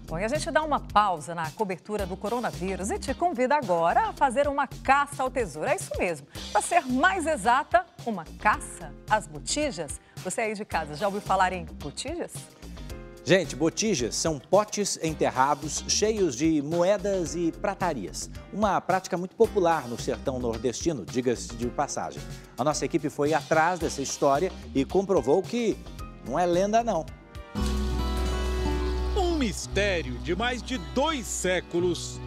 Bom, e a gente dá uma pausa na cobertura do coronavírus e te convida agora a fazer uma caça ao tesouro. É isso mesmo. Para ser mais exata, uma caça às botijas. Você aí de casa já ouviu falar em botijas? Gente, botijas são potes enterrados cheios de moedas e pratarias. Uma prática muito popular no sertão nordestino, diga-se de passagem. A nossa equipe foi atrás dessa história e comprovou que não é lenda, não. Um mistério de mais de 2 séculos.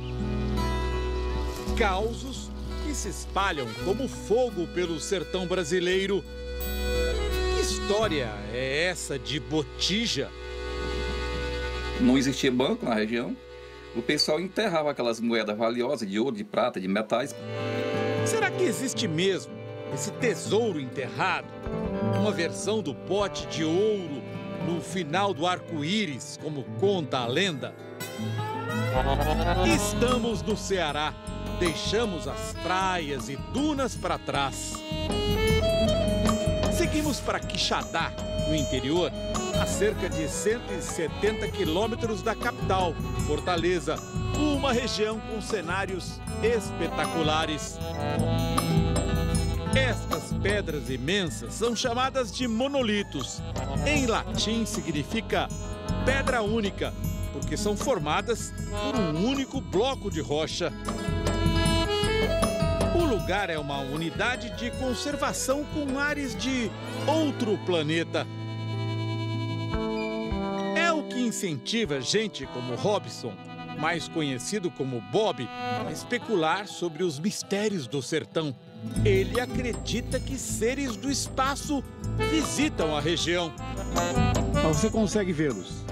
Causos que se espalham como fogo pelo sertão brasileiro. Que história é essa de botija? Não existia banco na região. O pessoal enterrava aquelas moedas valiosas de ouro, de prata, de metais. Será que existe mesmo esse tesouro enterrado? Uma versão do pote de ouro no final do arco-íris, como conta a lenda? Estamos no Ceará. Deixamos as praias e dunas para trás. Seguimos para Quixadá, no interior, a cerca de 170 quilômetros da capital, Fortaleza, uma região com cenários espetaculares. Estas pedras imensas são chamadas de monolitos. Em latim significa pedra única, porque são formadas por um único bloco de rocha. O lugar é uma unidade de conservação com ares de outro planeta. É o que incentiva gente como Robson, mais conhecido como Bob, a especular sobre os mistérios do sertão. Ele acredita que seres do espaço visitam a região. Mas você consegue vê-los?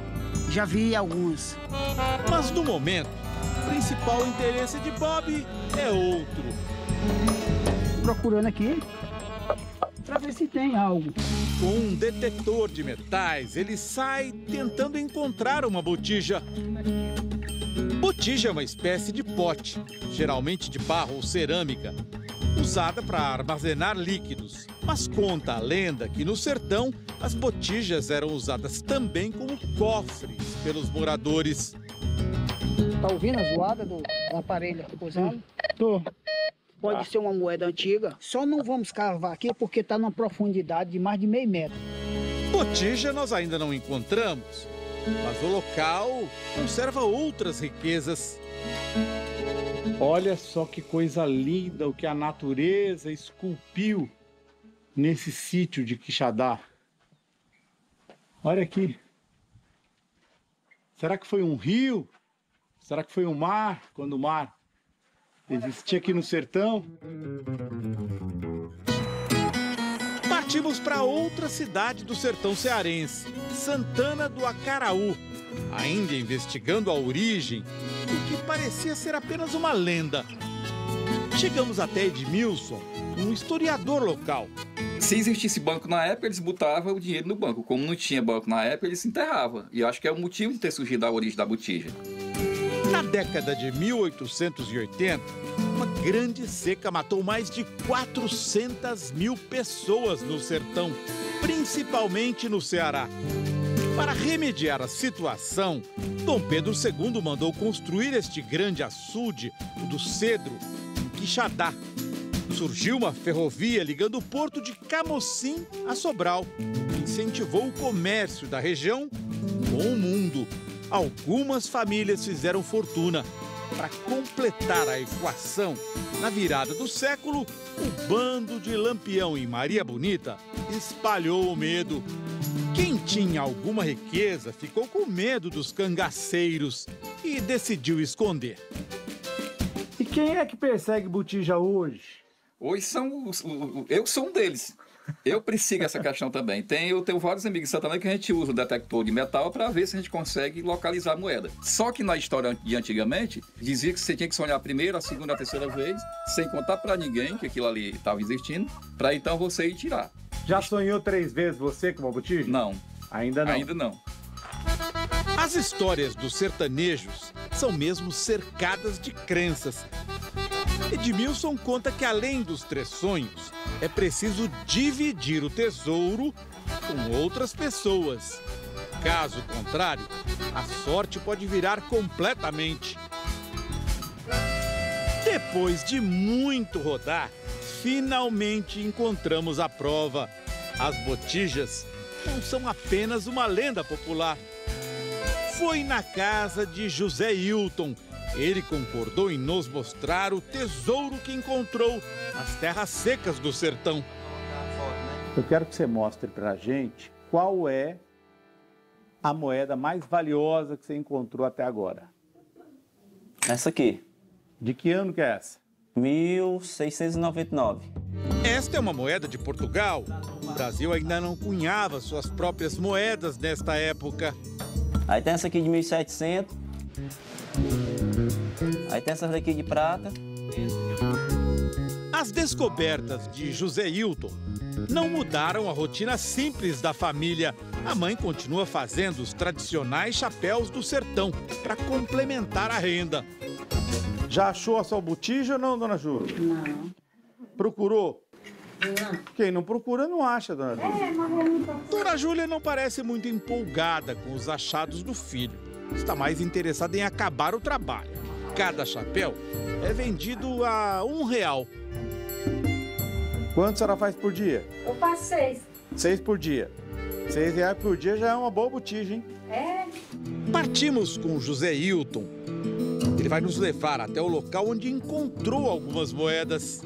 Já vi alguns. Mas no momento, o principal interesse de Bob é outro. Procurando aqui para ver se tem algo. Com um detector de metais, ele sai tentando encontrar uma botija. Botija é uma espécie de pote, geralmente de barro ou cerâmica, usada para armazenar líquidos. Mas conta a lenda que no sertão as botijas eram usadas também como cofres pelos moradores. Tá ouvindo a zoada do aparelho usando? Tô. Pode ser uma moeda antiga. Só não vamos cavar aqui porque está numa profundidade de mais de meio metro. Botija nós ainda não encontramos, mas o local conserva outras riquezas. Olha só que coisa linda o que a natureza esculpiu nesse sítio de Quixadá. Olha aqui. Será que foi um rio? Será que foi um mar? Quando o mar existia aqui no sertão? Partimos para outra cidade do sertão cearense, Santana do Acaraú, ainda investigando a origem do que parecia ser apenas uma lenda. Chegamos até Edmilson, um historiador local. Se existisse banco na época, eles botavam o dinheiro no banco. Como não tinha banco na época, eles se enterravam. E eu acho que é o motivo de ter surgido a origem da botija. Na década de 1880, uma grande seca matou mais de 400 mil pessoas no sertão, principalmente no Ceará. Para remediar a situação, Dom Pedro II mandou construir este grande açude, o do Cedro, em Quixadá. Surgiu uma ferrovia ligando o porto de Camocim a Sobral, que incentivou o comércio da região com o mundo. Algumas famílias fizeram fortuna. Para completar a equação, na virada do século, o bando de Lampião em Maria Bonita espalhou o medo. Quem tinha alguma riqueza ficou com medo dos cangaceiros e decidiu esconder. E quem é que persegue botija hoje? Hoje eu sou um deles. Eu persigo essa questão também. Eu tenho vários amigos em Santana que a gente usa o detector de metal para ver se a gente consegue localizar a moeda. Só que na história de antigamente, dizia que você tinha que sonhar a primeira, a segunda, a terceira vez, sem contar para ninguém que aquilo ali estava existindo, para então você ir tirar. Já sonhou 3 vezes você com uma botija? Não. Ainda não? Ainda não. As histórias dos sertanejos são mesmo cercadas de crenças. Edmilson conta que, além dos 3 sonhos, é preciso dividir o tesouro com outras pessoas. Caso contrário, a sorte pode virar completamente. Depois de muito rodar, finalmente encontramos a prova. As botijas não são apenas uma lenda popular. Foi na casa de José Hilton. Ele concordou em nos mostrar o tesouro que encontrou nas terras secas do sertão. Eu quero que você mostre para a gente qual é a moeda mais valiosa que você encontrou até agora. Essa aqui. De que ano que é essa? 1699. Esta é uma moeda de Portugal. O Brasil ainda não cunhava suas próprias moedas nesta época. Aí tem essa aqui de 1700. Aí tem essas daqui de prata. As descobertas de José Hilton não mudaram a rotina simples da família. A mãe continua fazendo os tradicionais chapéus do sertão para complementar a renda. Já achou a sua botija ou não, dona Júlia? Não. Procurou? Não. Quem não procura não acha, dona Júlia. Mas eu não tô... Dona Júlia não parece muito empolgada com os achados do filho. Está mais interessada em acabar o trabalho. Cada chapéu é vendido a R$1. Quanto a senhora faz por dia? Eu faço 6. 6 por dia. R$6 por dia já é uma boa botija, hein? É? Partimos com José Hilton. Ele vai nos levar até o local onde encontrou algumas moedas.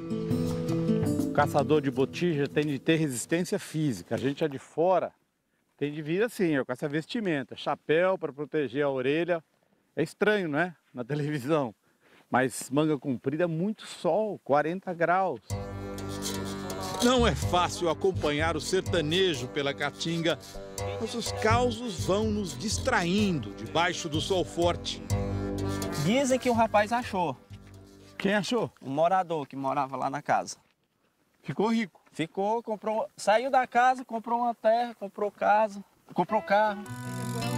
O caçador de botija tem de ter resistência física. A gente é de fora, tem de vir assim, ó, com essa vestimenta. Chapéu para proteger a orelha. É estranho, não é? Na televisão. Mas manga comprida, muito sol, 40 graus. Não é fácil acompanhar o sertanejo pela caatinga, mas os causos vão nos distraindo debaixo do sol forte. Dizem que o rapaz achou. Quem achou? Um morador que morava lá na casa. Ficou rico. Ficou, comprou, saiu da casa, comprou uma terra, comprou casa, comprou carro.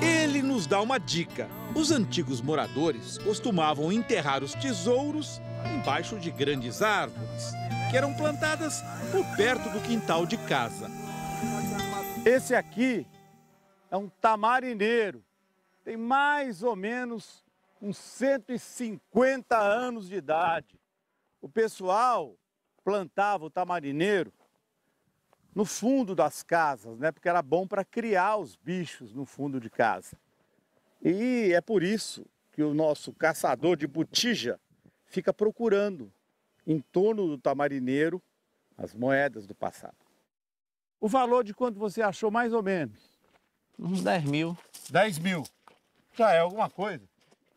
Ele nos dá uma dica. Os antigos moradores costumavam enterrar os tesouros embaixo de grandes árvores, que eram plantadas por perto do quintal de casa. Esse aqui é um tamarineiro. Tem mais ou menos uns 150 anos de idade. O pessoal plantava o tamarineiro no fundo das casas, né? Porque era bom para criar os bichos no fundo de casa. E é por isso que o nosso caçador de botija fica procurando em torno do tamarineiro as moedas do passado. O valor de quanto você achou mais ou menos? Uns 10 mil. 10 mil. Já é alguma coisa.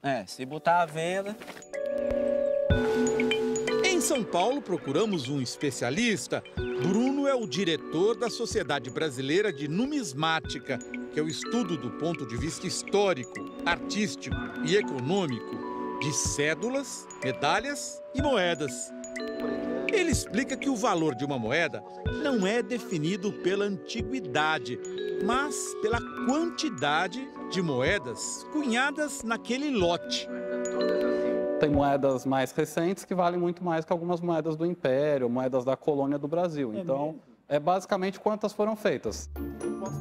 É, se botar à venda. Em São Paulo, procuramos um especialista. Bruno é o diretor da Sociedade Brasileira de Numismática, que é o estudo do ponto de vista histórico, artístico e econômico de cédulas, medalhas e moedas. Ele explica que o valor de uma moeda não é definido pela antiguidade, mas pela quantidade de moedas cunhadas naquele lote. Tem moedas mais recentes que valem muito mais que algumas moedas do Império, moedas da colônia do Brasil. Então, é basicamente quantas foram feitas.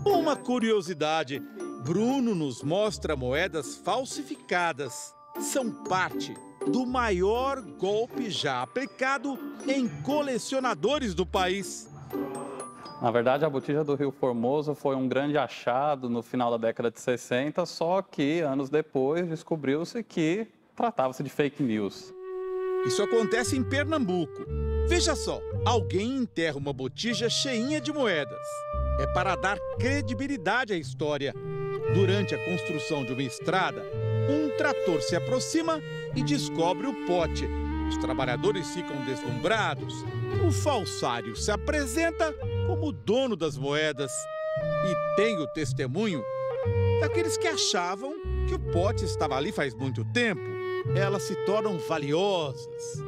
Uma curiosidade, Bruno nos mostra moedas falsificadas. São parte do maior golpe já aplicado em colecionadores do país. Na verdade, a botija do Rio Formoso foi um grande achado no final da década de 60, só que anos depois descobriu-se que tratava-se de fake news. Isso acontece em Pernambuco. Veja só, alguém enterra uma botija cheinha de moedas. É para dar credibilidade à história. Durante a construção de uma estrada, um trator se aproxima e descobre o pote. Os trabalhadores ficam deslumbrados. O falsário se apresenta como dono das moedas e tem o testemunho daqueles que achavam que o pote estava ali faz muito tempo. Elas se tornam valiosas.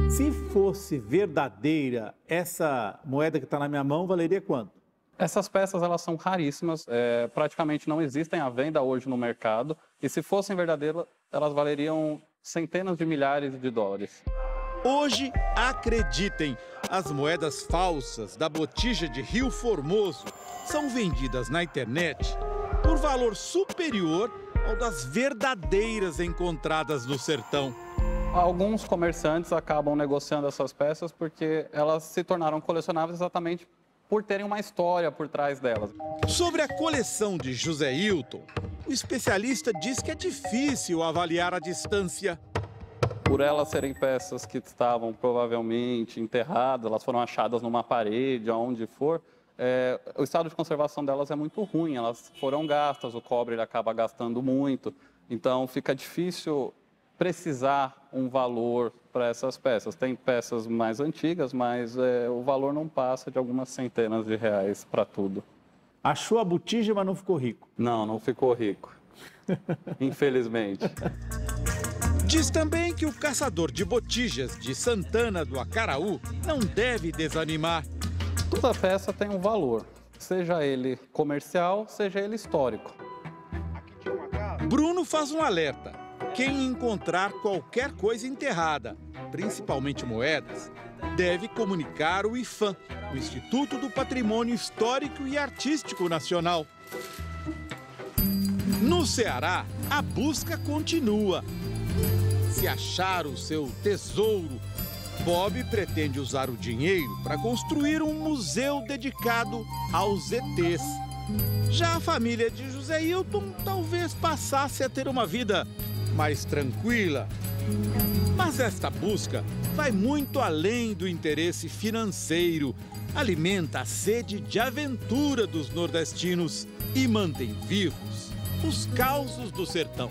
Se fosse verdadeira, essa moeda que está na minha mão valeria quanto? Essas peças elas são raríssimas, praticamente não existem à venda hoje no mercado. E se fossem verdadeiras, elas valeriam centenas de milhares de dólares. Hoje, acreditem, as moedas falsas da botija de Rio Formoso são vendidas na internet por valor superior ao das verdadeiras encontradas no sertão. Alguns comerciantes acabam negociando essas peças porque elas se tornaram colecionáveis exatamente por terem uma história por trás delas. Sobre a coleção de José Hilton, o especialista diz que é difícil avaliar a distância. Por elas serem peças que estavam provavelmente enterradas, elas foram achadas numa parede, aonde for, o estado de conservação delas é muito ruim, elas foram gastas, o cobre ele acaba gastando muito, então fica difícil precisar um valor para essas peças. Tem peças mais antigas, mas o valor não passa de algumas centenas de reais para tudo. Achou a botija, mas não ficou rico? Não, não ficou rico, infelizmente. Diz também que o caçador de botijas de Santana do Acaraú não deve desanimar. Toda peça tem um valor, seja ele comercial, seja ele histórico. Bruno faz um alerta. Quem encontrar qualquer coisa enterrada, principalmente moedas, deve comunicar o IPHAN, o Instituto do Patrimônio Histórico e Artístico Nacional. No Ceará, a busca continua. Se achar o seu tesouro, Bob pretende usar o dinheiro para construir um museu dedicado aos ETs. Já a família de José Hilton talvez passasse a ter uma vida mais tranquila. Mas esta busca vai muito além do interesse financeiro, alimenta a sede de aventura dos nordestinos e mantém vivos os causos do sertão.